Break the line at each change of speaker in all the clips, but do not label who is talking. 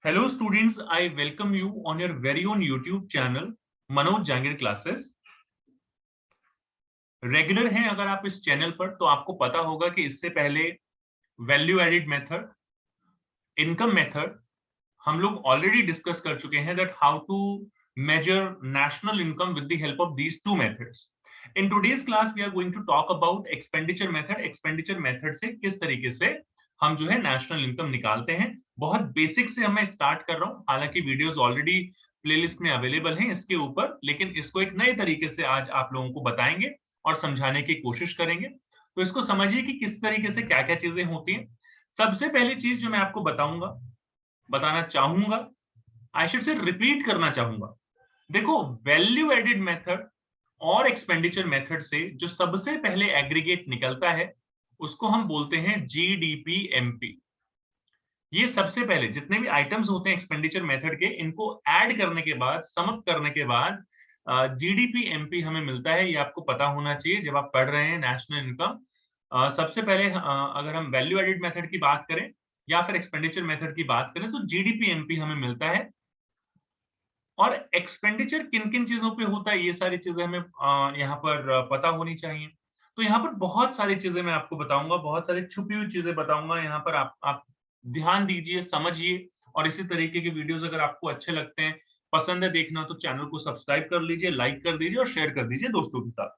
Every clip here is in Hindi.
Hello students, I welcome you on your very own YouTube channel Manoj Jangid classes. Regular हैं अगर आप इस चैनल पर तो आपको पता होगा कि इससे पहले value added method, income method हम लोग ऑलरेडी डिस्कस कर चुके हैं that how to measure national income with the help of these two methods. In today's class we are going to talk about expenditure method. Expenditure method से किस तरीके से हम जो है नेशनल इनकम निकालते हैं। बहुत बेसिक से मैं स्टार्ट कर रहा हूं, हालांकि वीडियोस ऑलरेडी प्लेलिस्ट में अवेलेबल हैं इसके ऊपर, लेकिन इसको एक नए तरीके से आज आप लोगों को बताएंगे और समझाने की कोशिश करेंगे। तो इसको समझिए कि किस तरीके से क्या क्या चीजें होती हैं। सबसे पहली चीज जो मैं आपको बताना चाहूंगा, आई शुड से रिपीट करना चाहूंगा, देखो वैल्यू एडिड मेथड और एक्सपेंडिचर मेथड से जो सबसे पहले एग्रीगेट निकलता है उसको हम बोलते हैं जीडीपी-एमपी। ये सबसे पहले जितने भी आइटम्स होते हैं एक्सपेंडिचर मेथड के, इनको ऐड करने के बाद, सम अप करने के बाद जीडीपी-एमपी हमें मिलता है। ये आपको पता होना चाहिए जब आप पढ़ रहे हैं नेशनल इनकम। सबसे पहले अगर हम वैल्यू एडिड मेथड की बात करें या फिर एक्सपेंडिचर मेथड की बात करें तो जीडीपी-एमपी हमें मिलता है। और एक्सपेंडिचर किन किन चीजों पे होता है ये सारी चीजें हमें यहाँ पर पता होनी चाहिए। तो यहाँ पर बहुत सारी चीजें मैं आपको बताऊंगा, बहुत सारी छुपी हुई चीजें बताऊंगा। यहाँ पर आप ध्यान दीजिए, समझिए, और इसी तरीके के वीडियोस अगर आपको अच्छे लगते हैं, पसंद है देखना, तो चैनल को सब्सक्राइब कर लीजिए, लाइक कर दीजिए और शेयर कर दीजिए दोस्तों के साथ।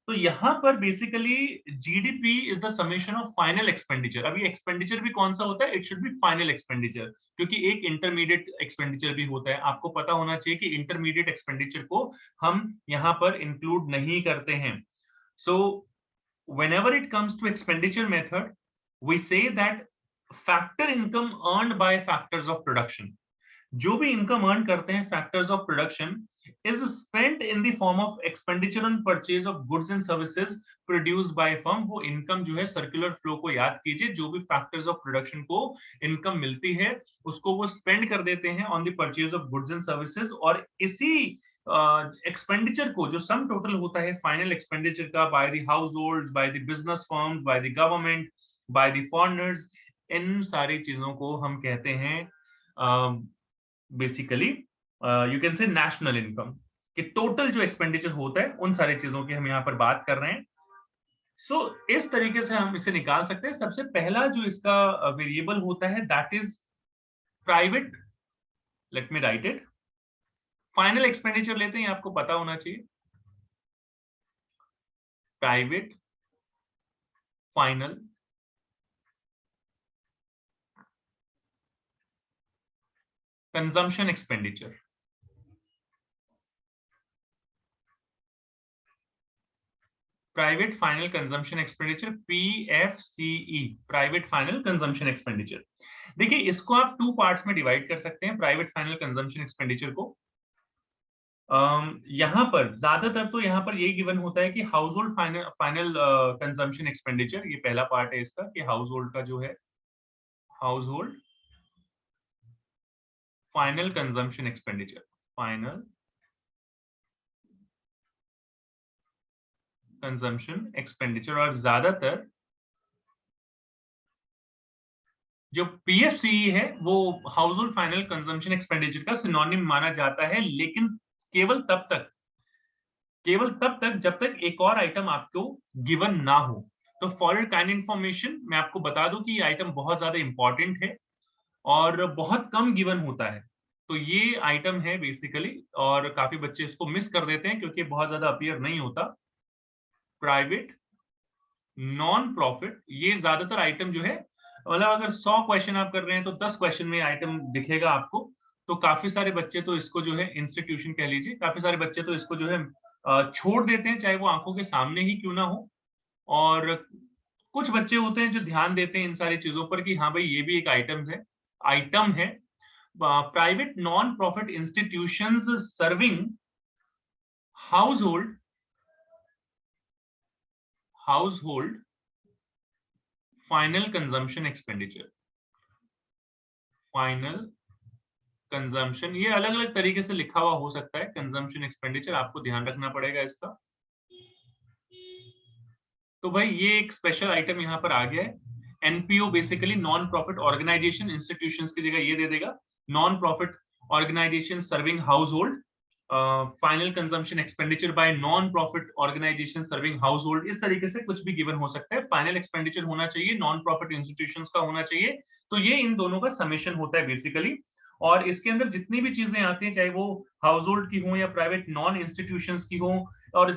तो यहाँ पर basically GDP is the summation of final expenditure. अभी एक्सपेंडिचर भी कौन सा होता है? It should be final expenditure, क्योंकि एक इंटरमीडिएट एक्सपेंडिचर भी होता है। आपको पता होना चाहिए कि इंटरमीडिएट एक्सपेंडिचर को हम यहाँ पर इंक्लूड नहीं करते हैं। सो whenever it comes to expenditure method, we say that factor income earned by factors of production, जो भी इनकम अर्न करते हैं factors of production, is spent in the form of expenditure on purchase of goods and services produced by firm। वो इनकम जो है सर्कुलर फ्लो को याद कीजिए, जो भी फैक्टर्स ऑफ प्रोडक्शन को इनकम मिलती है उसको वो स्पेंड कर देते हैं on the purchase of goods and services. और इसी एक्सपेंडिचर को, जो सम टोटल होता है फाइनल एक्सपेंडिचर का, by the household, by the business firm, by the government, by the foreigners, इन सारी चीजों को हम कहते हैं basically you can say national income. कि टोटल जो एक्सपेंडिचर होता है उन सारी चीजों की हम यहाँ पर बात कर रहे हैं। सो इस तरीके से हम इसे निकाल सकते हैं। सबसे पहला जो इसका वेरिएबल होता है that is private, let me write it, final expenditure लेते हैं, आपको पता होना चाहिए private final consumption expenditure. Private final consumption expenditure, PFCE, private final consumption expenditure. देखिए इसको आप टू पार्ट्स में डिवाइड कर सकते हैं प्राइवेट फाइनल कंजम्पशन एक्सपेंडिचर को। यहाँ पर ज्यादातर तो यहाँ पर यही गिवन होता है कि house hold final consumption expenditure, ये पहला पार्ट है इसका, कि हाउस होल्ड का जो है house hold final consumption expenditure, final consumption expenditure. और ज्यादातर जो पीएफसीई है वो house hold final consumption expenditure का सिनोनिम माना जाता है, लेकिन केवल तब तक जब तक एक और आइटम आपको गिवन ना हो। तो फॉर योर काइंड इंफॉर्मेशन मैं आपको बता दूं कि ये आइटम बहुत ज्यादा इंपॉर्टेंट है और बहुत कम गिवन होता है। तो ये आइटम है बेसिकली, और काफी बच्चे इसको मिस कर देते हैं क्योंकि बहुत ज्यादा अपीयर नहीं होता। प्राइवेट नॉन प्रॉफिट, ये ज्यादातर आइटम जो है, मतलब अगर 100 क्वेश्चन आप कर रहे हैं तो 10 क्वेश्चन में आइटम दिखेगा आपको। तो काफी सारे बच्चे तो इसको जो है, इंस्टीट्यूशन कह लीजिए, काफी सारे बच्चे तो इसको जो है छोड़ देते हैं, चाहे वो आंखों के सामने ही क्यों ना हो। और कुछ बच्चे होते हैं जो ध्यान देते हैं इन सारी चीजों पर कि हाँ भाई ये भी एक आइटम है। Private non profit institutions serving household final consumption expenditure, final consumption, ये अलग अलग तरीके से लिखा हुआ हो सकता है कंजम्पशन एक्सपेंडिचर, आपको ध्यान रखना पड़ेगा इसका। तो भाई ये एक स्पेशल आइटम यहाँ पर आ गया है। NPO basically non profit organisation institutions की जगह ये दे देगा, non profit organisation serving household, final consumption expenditure by non profit organisation serving household, इस तरीके से कुछ भी गिवन हो सकता है। फाइनल एक्सपेंडिचर होना चाहिए, नॉन प्रॉफिट इंस्टीट्यूशंस का होना चाहिए। तो ये इन दोनों का समेशन होता है बेसिकली। और इसके अंदर जितनी भी चीजें आती हैं, चाहे वो हाउस होल्ड की हो या प्राइवेट नॉन इंस्टीट्यूशंस की हो, और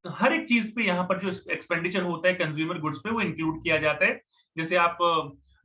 हर एक चीज पे यहाँ पर जो एक्सपेंडिचर होता है कंज्यूमर गुड्स पे, वो इंक्लूड किया जाता है। जैसे आप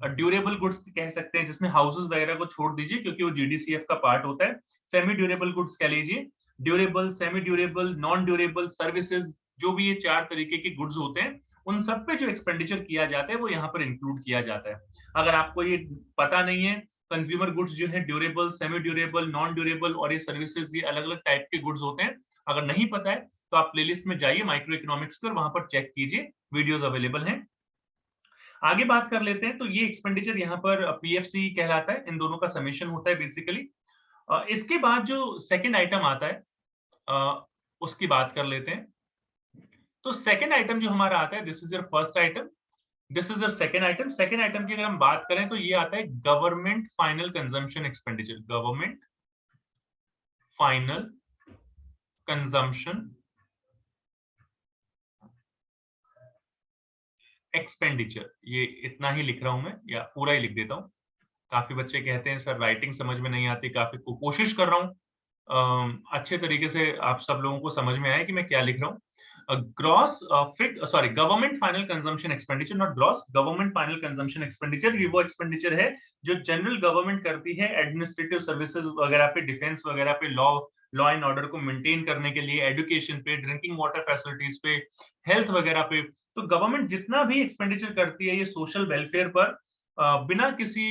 ड्यूरेबल गुड्स कह सकते हैं, जिसमें हाउसेस वगैरह को छोड़ दीजिए क्योंकि वो जीडीसीएफ का पार्ट होता है। सेमी ड्यूरेबल गुड्स कह लीजिए, durable, semi durable, non durable, services, जो भी ये 4 तरीके के गुड्स होते हैं, उन सब पे जो एक्सपेंडिचर किया जाता है वो यहाँ पर इंक्लूड किया जाता है। अगर आपको ये पता नहीं है, कंज्यूमर गुड्स जो है durable, semi durable, non durable और ये सर्विसेज, ये अलग अलग टाइप के गुड्स होते हैं। अगर नहीं पता है तो आप प्लेलिस्ट में जाइए माइक्रो इकोनॉमिक्स पर, वहां पर चेक कीजिए, वीडियोस अवेलेबल हैं। आगे बात कर लेते हैं। तो ये एक्सपेंडिचर यहाँ पर पीएफसी कहलाता है, इन दोनों का समेशन होता है बेसिकली। इसके बाद जो सेकंड आइटम आता है उसकी बात कर लेते हैं। तो सेकंड आइटम जो हमारा आता है, this is your first item, this is your second item. Second item की अगर हम बात करें तो ये आता है government final consumption expenditure, government final consumption expenditure. ये इतना ही लिख रहा हूं मैं, या पूरा ही लिख देता हूं। काफी बच्चे कहते हैं सर राइटिंग समझ में नहीं आती, काफी कोशिश कर रहा हूं अच्छे तरीके से आप सब लोगों को समझ में आए कि मैं क्या लिख रहा हूं। Gross sorry, government final consumption expenditure, not gross, government final consumption expenditure. ये वो एक्सपेंडिचर है जो जनरल गवर्नमेंट करती है एडमिनिस्ट्रेटिव सर्विसेज वगैरह पे, डिफेंस वगैरह पे, लॉ एंड ऑर्डर को मेंटेन करने के लिए, एजुकेशन पे, ड्रिंकिंग वाटर फैसिलिटीज पे, हेल्थ वगैरह पे। तो गवर्नमेंट जितना भी एक्सपेंडिचर करती है ये सोशल वेलफेयर पर, बिना किसी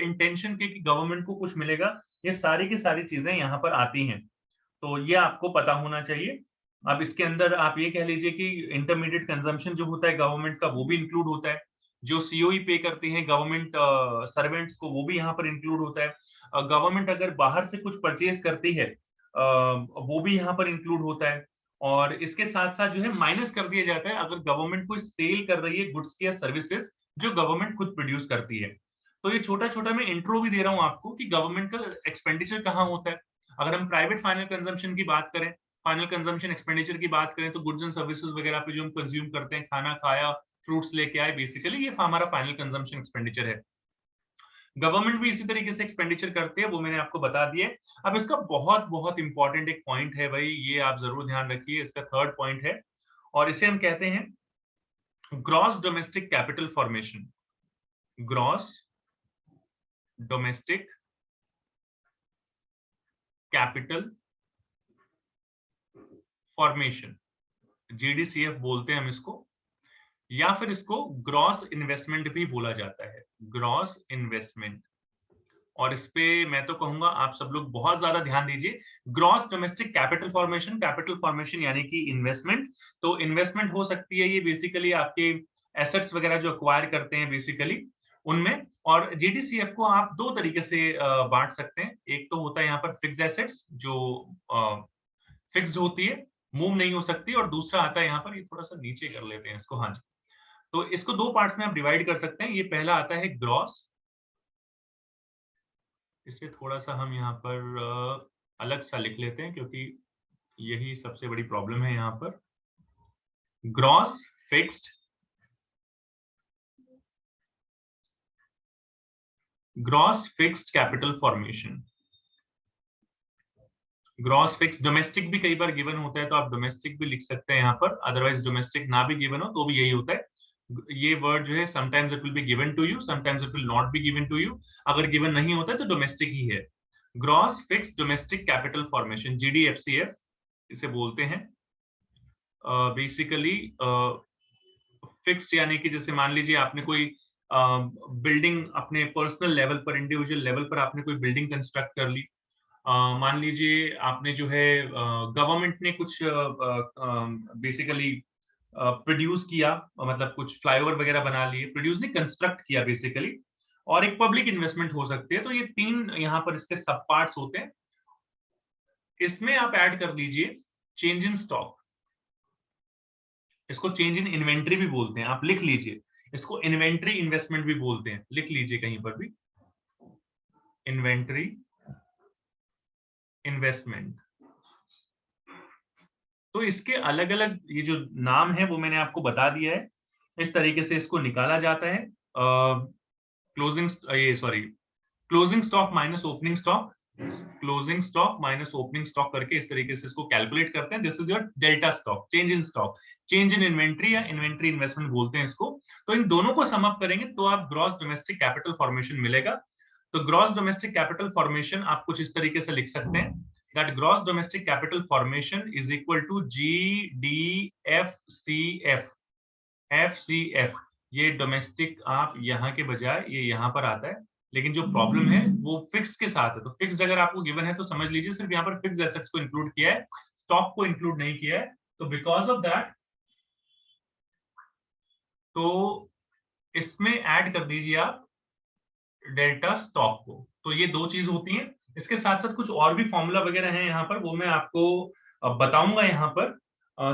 इंटेंशन के कि गवर्नमेंट को कुछ मिलेगा, ये सारी की सारी चीजें यहाँ पर आती हैं। तो ये आपको पता होना चाहिए। अब इसके अंदर आप ये कह लीजिए कि इंटरमीडिएट कंजम्पशन जो होता है गवर्नमेंट का, वो भी इंक्लूड होता है। जो सीओई पे करती है गवर्नमेंट सर्वेंट्स को, वो भी यहाँ पर इंक्लूड होता है। गवर्नमेंट अगर बाहर से कुछ परचेज करती है वो भी यहाँ पर इंक्लूड होता है। और इसके साथ साथ जो है माइनस कर दिया जाता है अगर गवर्नमेंट कोई सेल कर रही है गुड्स या सर्विसेज जो गवर्नमेंट खुद प्रोड्यूस करती है। तो ये छोटा छोटा मैं इंट्रो भी दे रहा हूँ आपको कि गवर्नमेंट का एक्सपेंडिचर कहाँ होता है। अगर हम प्राइवेट फाइनल कंजम्पशन की बात करें, फाइनल कंजम्पशन एक्सपेंडिचर की बात करें, तो गुड्स एंड सर्विसेज वगैरह पे जो हम कंज्यूम करते हैं, खाना खाया, फ्रूट्स लेके आए, बेसिकली ये हमारा फाइनल कंजम्पशन एक्सपेंडिचर है। गवर्नमेंट भी इसी तरीके से एक्सपेंडिचर करते हैं, वो मैंने आपको बता दिया। अब इसका बहुत बहुत इंपॉर्टेंट एक पॉइंट है भाई, ये आप जरूर ध्यान रखिए, इसका थर्ड पॉइंट है और इसे हम कहते हैं gross domestic capital formation. Gross domestic capital formation, GDCF बोलते हैं हम इसको, या फिर इसको ग्रॉस इन्वेस्टमेंट भी बोला जाता है, ग्रॉस इन्वेस्टमेंट। और इस पे मैं तो कहूंगा आप सब लोग बहुत ज्यादा ध्यान दीजिए। Gross domestic capital formation, capital formation यानी कि इन्वेस्टमेंट। तो इन्वेस्टमेंट हो सकती है ये बेसिकली आपके एसेट्स वगैरह जो अक्वायर करते हैं बेसिकली उनमें। और जीडीसीएफ को आप दो तरीके से बांट सकते हैं। एक तो होता है यहाँ पर फिक्स एसेट्स जो फिक्स होती है, मूव नहीं हो सकती, और दूसरा आता है यहाँ पर, ये थोड़ा सा नीचे कर लेते हैं इसको, हाँ जी। तो इसको दो पार्ट्स में आप डिवाइड कर सकते हैं। ये पहला आता है ग्रॉस, इसे थोड़ा सा हम यहाँ पर अलग सा लिख लेते हैं क्योंकि यही सबसे बड़ी प्रॉब्लम है यहाँ पर। Gross fixed, gross fixed capital formation. Gross fix domestic भी कई बार गिवन होता है तो आप डोमेस्टिक भी लिख सकते हैं यहाँ पर, अदरवाइज डोमेस्टिक ना भी गिवन हो तो भी यही होता है। ये वर्ड जो है sometimes it will be given to you, sometimes it will not be given to you. अगर गिवन नहीं होता है तो डोमेस्टिक ही है। Gross fix domestic capital formation, GDFCF इसे बोलते हैं। बेसिकली फिक्स्ड यानी कि जैसे मान लीजिए आपने कोई बिल्डिंग अपने पर्सनल लेवल पर, इंडिविजुअल लेवल पर आपने कोई बिल्डिंग कंस्ट्रक्ट कर ली। मान लीजिए आपने जो है गवर्नमेंट ने कुछ बेसिकली प्रोड्यूस किया, मतलब कुछ फ्लाईओवर वगैरह बना लिए, प्रोड्यूस नहीं कंस्ट्रक्ट किया बेसिकली, और एक पब्लिक इन्वेस्टमेंट हो सकती है। तो ये तीन यहाँ पर इसके सब पार्ट्स होते हैं। इसमें आप ऐड कर लीजिए चेंज इन स्टॉक, इसको चेंज इन इन्वेंट्री भी बोलते हैं, आप लिख लीजिए। इसको इन्वेंट्री इन्वेस्टमेंट भी बोलते हैं, लिख लीजिए कहीं पर भी, इन्वेंट्री इन्वेस्टमेंट। तो इसके अलग अलग ये जो नाम है वो मैंने आपको बता दिया है। इस तरीके से इसको निकाला जाता है। क्लोजिंग ये sorry closing stock minus opening stock, closing stock minus opening stock करके इस तरीके से इसको कैलकुलेट करते हैं। This is your delta stock, change in stock, change in inventory या इन्वेंट्री इन्वेस्टमेंट बोलते हैं इसको। तो इन दोनों को सम अप करेंगे तो आप ग्रॉस डोमेस्टिक कैपिटल फॉर्मेशन मिलेगा। तो ग्रॉस डोमेस्टिक कैपिटल फॉर्मेशन आप कुछ इस तरीके से लिख सकते हैं that gross domestic capital formation is equal to GDFCF। FCF ये डोमेस्टिक आप यहाँ के बजाय ये यहाँ पर आता है, लेकिन जो प्रॉब्लम है वो फिक्स्ड के साथ है। तो फिक्स्ड अगर आपको गिवन है तो समझ लीजिए सिर्फ यहाँ पर फिक्स्ड एसेट्स को इंक्लूड किया है, स्टॉक को इंक्लूड नहीं किया है। तो बिकॉज ऑफ दैट तो इसमें ऐड कर दीजिए आप डेल्टा स्टॉक को। तो ये दो चीज होती हैं। इसके साथ साथ कुछ और भी फॉर्मूला वगैरह हैं यहाँ पर, वो मैं आपको बताऊंगा, यहाँ पर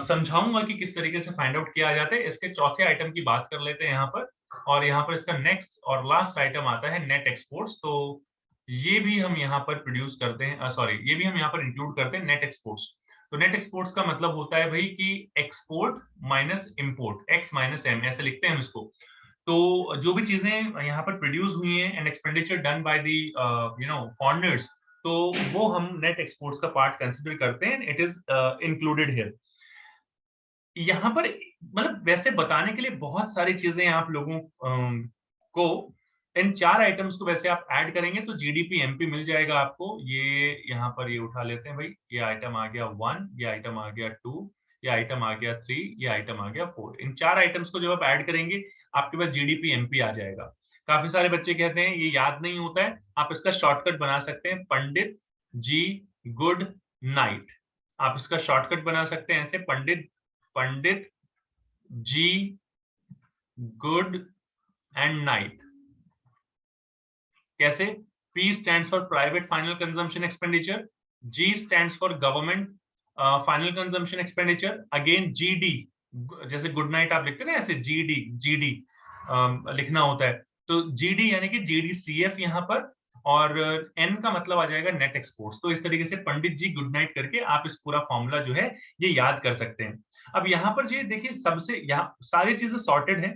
समझाऊंगा कि किस तरीके से फाइंड आउट किया जाता है। इसके चौथे आइटम की बात कर लेते हैं यहाँ पर, और यहाँ पर इसका नेक्स्ट और लास्ट आइटम आता है नेट एक्सपोर्ट्स। तो ये भी हम यहाँ पर प्रोड्यूस करते हैं, सॉरी ये भी हम यहाँ पर इंक्लूड करते हैं नेट एक्सपोर्ट्स। तो नेट एक्सपोर्ट्स का मतलब होता है भाई कि export minus import, X minus M ऐसे लिखते हैं हम इसको। तो जो भी चीजें यहाँ पर प्रोड्यूस हुई हैं and expenditure done by the foreigners, तो वो हम नेट एक्सपोर्ट्स का पार्ट कंसिडर करते हैं, इट इज इंक्लूडेड हियर। यहाँ पर मतलब वैसे बताने के लिए बहुत सारी चीजें आप लोगों को, इन चार आइटम्स को वैसे आप ऐड करेंगे तो जीडीपी एमपी मिल जाएगा आपको। ये यहाँ पर ये उठा लेते हैं भाई, ये आइटम आ गया 1, ये आइटम आ गया 2, ये आइटम आ गया 3, ये आइटम आ गया 4। इन चार आइटम्स को जब आप ऐड करेंगे आपके पास जीडीपी एमपी आ जाएगा। काफी सारे बच्चे कहते हैं ये याद नहीं होता है, आप इसका शॉर्टकट बना सकते हैं पंडित जी गुड नाइट। आप इसका शॉर्टकट बना सकते हैं ऐसे, पंडित जी गुड एंड नाइट। कैसे? P stands for private final consumption expenditure, G stands for government final consumption expenditure, again GD जैसे गुड नाइट आप लिखते हैं ना ऐसे GD लिखना होता है। तो GD यानी कि GDCF यहाँ पर, और N का मतलब आ जाएगा नेट एक्सपोर्ट्स। तो इस तरीके से पंडित जी गुड नाइट करके आप इस पूरा फॉर्मूला जो है ये याद कर सकते हैं। अब यहाँ पर जी देखिए सबसे यहाँ सारी चीजें सॉर्टेड है,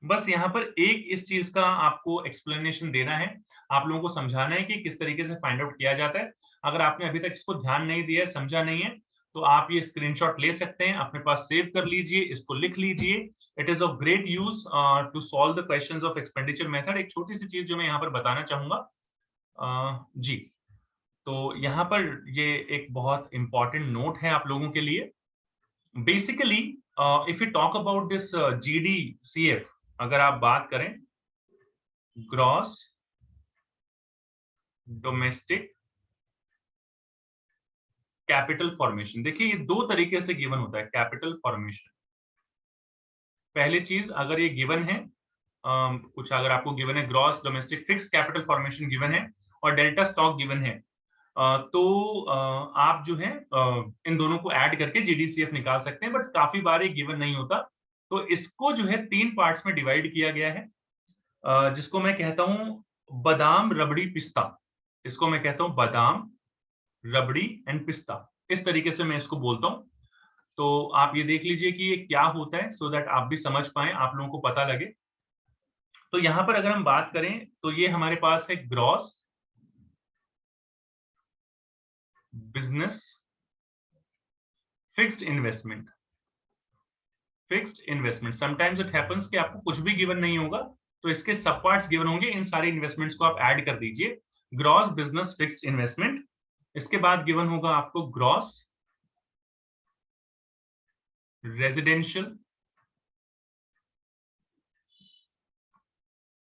बस यहाँ पर एक इस चीज का आपको एक्सप्लेनेशन देना है, आप लोगों को समझाना है कि किस तरीके से फाइंड आउट किया जाता है। अगर आपने अभी तक इसको ध्यान नहीं दिया है, समझा नहीं है, तो आप ये स्क्रीनशॉट ले सकते हैं, अपने पास सेव कर लीजिए, इसको लिख लीजिए। It is of great use to solve the questions of expenditure method. एक छोटी सी चीज जो मैं यहाँ पर बताना चाहूंगा जी, तो यहाँ पर ये एक बहुत इंपॉर्टेंट नोट है आप लोगों के लिए। Basically if you talk about this GDCF, अगर आप बात करें ग्रॉस डोमेस्टिक कैपिटल फॉर्मेशन, देखिए ये दो तरीके से गिवन होता है कैपिटल फॉर्मेशन। पहली चीज अगर ये गिवन है कुछ, अगर आपको गिवन है gross domestic fix capital formation given है और डेल्टा स्टॉक गिवन है, तो आप जो है इन दोनों को ऐड करके GDCF निकाल सकते हैं, बट काफी बार ये गिवन नहीं होता। तो इसको जो है 3 पार्ट्स में डिवाइड किया गया है, जिसको मैं कहता हूं बादाम रबड़ी पिस्ता। इसको मैं कहता हूं बादाम रबड़ी एंड पिस्ता, इस तरीके से मैं इसको बोलता हूं। तो आप ये देख लीजिए कि ये क्या होता है, सो दैट आप भी समझ पाए, आप लोगों को पता लगे। तो यहां पर अगर हम बात करें तो ये हमारे पास है gross business fixed investment. Fixed investment sometimes it happens कि आपको कुछ भी गिवन नहीं होगा, तो इसके सब पार्ट्स गिवन होंगे, इन सारे इन्वेस्टमेंट्स को आप ऐड कर दीजिए, ग्रॉस बिजनेस फिक्स्ड इन्वेस्टमेंट। इसके बाद गिवन होगा आपको gross residential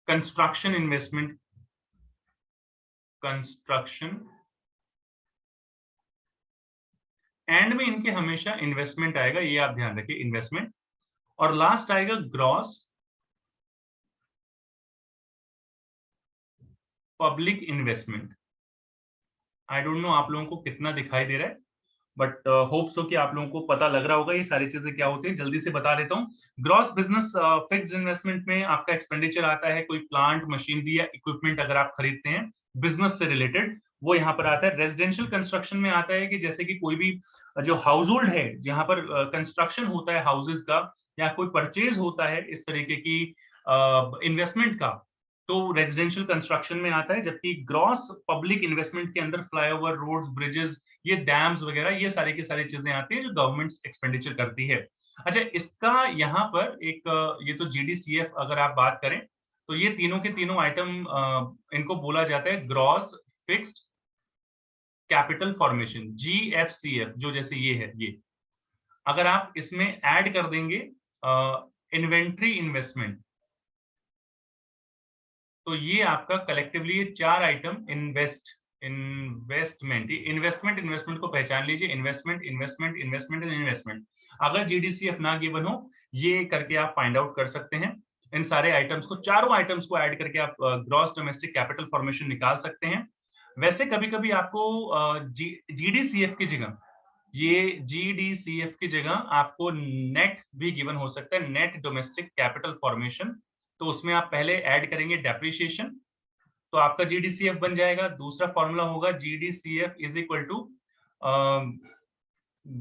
construction investment, construction, and में इनके हमेशा इन्वेस्टमेंट आएगा, ये आप ध्यान रखिए इन्वेस्टमेंट, और लास्ट आएगा gross public investment. I don't know आप लोगों को कितना दिखाई दे रहा है, बट होप सो कि आप लोगों को पता लग रहा होगा ये सारी चीजें क्या होती है। जल्दी से बता देता हूँ। ग्रॉस बिजनेस फिक्स्ड इन्वेस्टमेंट में आपका एक्सपेंडिचर आता है, कोई प्लांट मशीनरी या इक्विपमेंट अगर आप खरीदते हैं बिजनेस से रिलेटेड, वो यहाँ पर आता है। रेजिडेंशियल कंस्ट्रक्शन में आता है कि जैसे कि कोई भी जो हाउस होल्ड है, जहाँ पर कंस्ट्रक्शन होता है हाउसेज का, या कोई परचेज होता है इस तरीके की इन्वेस्टमेंट का, तो रेजिडेंशियल कंस्ट्रक्शन में आता है। जबकि ग्रॉस पब्लिक इन्वेस्टमेंट के अंदर फ्लाईओवर, रोड्स, ब्रिजेस, ये डैम्स वगैरह, ये सारी की सारी चीजें आती है जो गवर्नमेंट एक्सपेंडिचर करती है। अच्छा, इसका यहाँ पर एक ये तो जीडीसीएफ अगर आप बात करें, तो ये तीनों के तीनों आइटम इनको बोला जाता है gross fixed capital formation, GFCF, जो जैसे ये है ये। अगर आप इसमें ऐड कर देंगे इन्वेंट्री इन्वेस्टमेंट, तो ये आपका कलेक्टिवली ये चार आइटम इन्वेस्टमेंट इन्वेस्टमेंट को पहचान लीजिए। Investment, investment, investment and investment. अगर जीडीसीएफ ना गिवन हो, ये करके आप फाइंड आउट कर सकते हैं। इन सारे आइटम्स को, चारों आइटम्स को ऐड करके आप ग्रॉस डोमेस्टिक कैपिटल फॉर्मेशन निकाल सकते हैं। वैसे कभी कभी आपको जीडीसीएफ की जगह, ये जीडीसीएफ की जगह आपको नेट भी गिवन हो सकता है, नेट डोमेस्टिक कैपिटल फॉर्मेशन। तो उसमें आप पहले ऐड करेंगे डेप्रिसिएशन, तो आपका जीडीसीएफ बन जाएगा। दूसरा फॉर्मूला होगा GDCF is equal to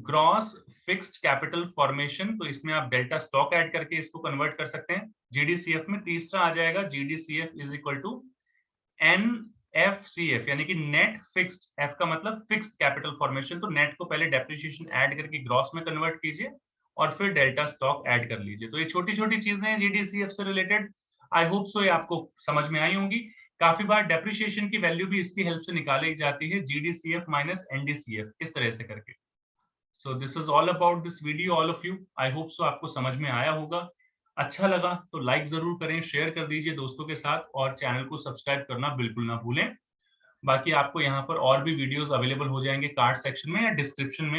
gross fixed capital formation, तो इसमें आप डेल्टा स्टॉक ऐड करके इसको कन्वर्ट कर सकते हैं जीडीसीएफ में। तीसरा आ जाएगा जीडीसीएफ इज इक्वल टू एनएफसीएफ, यानी कि नेट फिक्स्ड, एफ का मतलब फिक्स्ड कैपिटल फॉर्मेशन। तो नेट को पहले डेप्रिसिएशन ऐड करके ग्रॉस में कन्वर्ट कीजिए और फिर डेल्टा स्टॉक ऐड कर लीजिए। तो ये छोटी छोटी चीजें हैं जीडीसीएफ से रिलेटेड। आई होप सो ये आपको समझ में आई होंगी। काफी बार डेप्रिसिएशन की वैल्यू भी इसकी हेल्प से निकाली जाती है, जीडीसीएफ माइनस एनडीसीएफ, इस तरह से करके। So this is all about this video, all of you. I hope so आपको समझ में आया होगा। अच्छा लगा तो लाइक जरूर करें, शेयर कर दीजिए दोस्तों के साथ, और चैनल को सब्सक्राइब करना बिल्कुल ना भूलें। बाकी आपको यहाँ पर और भी वीडियोस अवेलेबल हो जाएंगे कार्ड सेक्शन में या डिस्क्रिप्शन में।